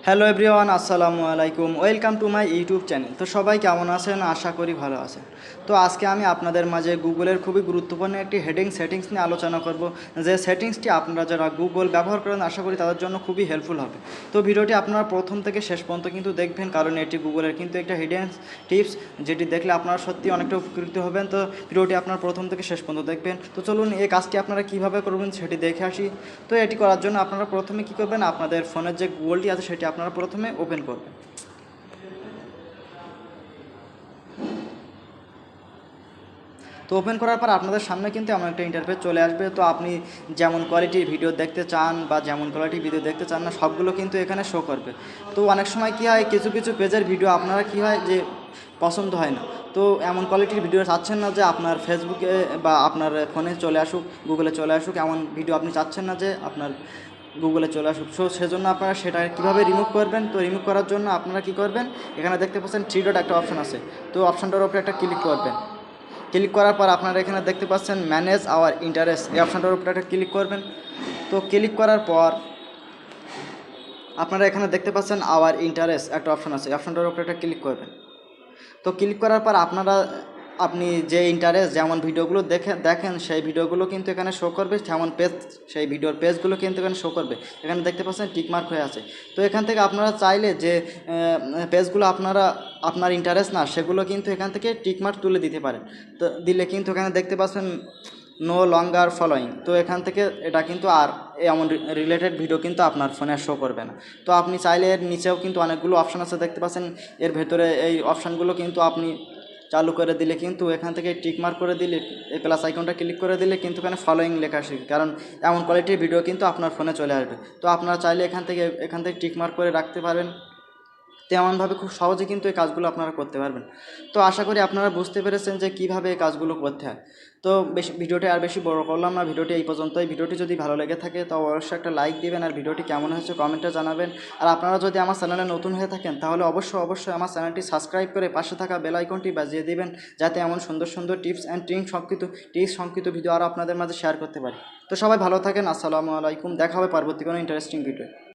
Hello everyone, আসসালামু আলাইকুম। Welcome to my YouTube channel. তো সবাই কেমন আছেন? আশা করি ভালো আছেন। তো আজকে আমি আপনাদের মাঝে গুগলের খুবই গুরুত্বপূর্ণ একটি সেটিংস নিয়ে আলোচনা করব, যে সেটিংসটি আপনারা যারা গুগল ব্যবহার করেন আশা করি তাদের জন্য খুবই হেল্পফুল হবে। তো ভিডিওটি আপনারা প্রথম থেকে শেষ পর্যন্ত কিন্তু দেখবেন, কারণ এটি গুগলের কিন্তু একটা হিডেন টিপস, যেটি দেখলে আপনারা সত্যি অনেকটা উপকৃত হবেন। তো ভিডিওটি আপনারা প্রথম থেকে শেষ পর্যন্ত দেখবেন। তো চলুন এই কাজটি আপনারা কীভাবে করবেন সেটি দেখে আসি। তো এটি করার জন্য আপনারা প্রথমে কী করবেন, আপনাদের ফোনের যে গুগলটি আছে সেটি আপনারা প্রথমে ওপেন করবেন। তো ওপেন করার পর আপনাদের সামনে কিন্তু এমন একটা ইন্টারফেস চলে আসবে। তো আপনি যেমন কোয়ালিটির ভিডিও দেখতে চান বা যেমন কোয়ালিটির ভিডিও দেখতে চান না, সবগুলো কিন্তু এখানে শো করবে। তো অনেক সময় কী হয়, কিছু কিছু পেজের ভিডিও আপনারা কী হয় যে পছন্দ হয় না, তো এমন কোয়ালিটির ভিডিও চাচ্ছেন না যে আপনার ফেসবুকে বা আপনার ফোনে চলে আসুক, গুগলে চলে আসুক, এমন ভিডিও আপনি চাচ্ছেন না যে আপনার গুগলে চলে আসুক। সো সেজন্য আপনারা সেটা কীভাবে রিমুভ করবেন, তো রিমুভ করার জন্য আপনারা কী করবেন, এখানে দেখতে পাচ্ছেন থ্রি ডট একটা অপশন আছে। তো অপশানটার উপরে একটা ক্লিক করবেন। ক্লিক করার পর আপনারা এখানে দেখতে পাচ্ছেন ম্যানেজ আওয়ার ইন্টারেস্ট, এই অপশানটার উপরে একটা ক্লিক করবেন। তো ক্লিক করার পর আপনারা এখানে দেখতে পাচ্ছেন আওয়ার ইন্টারেস্ট একটা অপশান আছে, অপশানটার উপরে একটা ক্লিক করবেন। তো ক্লিক করার পর আপনি যে ইন্টারেস্ট যেমন ভিডিওগুলো দেখেন সেই ভিডিওগুলো কিন্তু এখানে শো করবে, যেমন পেজ সেই ভিডিওর পেজগুলো কিন্তু এখানে শো করবে। এখানে দেখতে পাচ্ছেন টিকমার্ক হয়ে আছে। তো এখান থেকে আপনারা চাইলে যে পেজগুলো আপনার ইন্টারেস্ট না, সেগুলো কিন্তু এখান থেকে টিকমার্ক তুলে দিতে পারেন। তো দিলে কিন্তু এখানে দেখতে পাচ্ছেন নো লঙ্গার ফলোয়িং, তো এখান থেকে এটা কিন্তু আর এমন রিলেটেড ভিডিও কিন্তু আপনার ফোনে শো করবে না। তো আপনি চাইলে এর নিচেও কিন্তু অনেকগুলো অপশান আছে দেখতে পাচ্ছেন, এর ভেতরে এই অপশানগুলো কিন্তু আপনি চালু করে দিলে কিন্তু এখান থেকে টিকমার্ক করে দিলে, এই প্লাস আইকনটা ক্লিক করে দিলে কিন্তু এখানে ফলোয়িং লেখা আসে, কারণ এমন কোয়ালিটির ভিডিও কিন্তু আপনার ফোনে চলে আসবে। তো আপনারা চাইলে এখান থেকে টিকমার্ক করে রাখতে পারবেন। তেমনভাবে খুব সহজে কিন্তু এই কাজগুলো আপনারা করতে পারবেন। তো আশা করি আপনারা বুঝতে পেরেছেন যে কীভাবে এই কাজগুলো করতে হয়। তো ভিডিওটি আর বেশি বড় করলাম না, ভিডিওটি এই পর্যন্তই। ভিডিওটি যদি ভালো লেগে থাকে তো অবশ্যই একটা লাইক দিবেন, আর ভিডিওটি কেমন হয়েছে কমেন্টে জানাবেন। আর আপনারা যদি আমার চ্যানেলে নতুন হয়ে থাকেন তাহলে অবশ্যই আমার চ্যানেলটি সাবস্ক্রাইব করে পাশে থাকা বেল আইকনটি বাজিয়ে দিবেন, যাতে এমন সুন্দর সুন্দর টিপস অ্যান্ড ট্রিক্স সংক্ষিপ্ত ভিডিও আরও আপনাদের মাঝে শেয়ার করতে পারি। তো সবাই ভালো থাকেন, আসসালামু আলাইকুম। দেখা হবে পরবর্তী কোনো ইন্টারেস্টিং ভিডিও।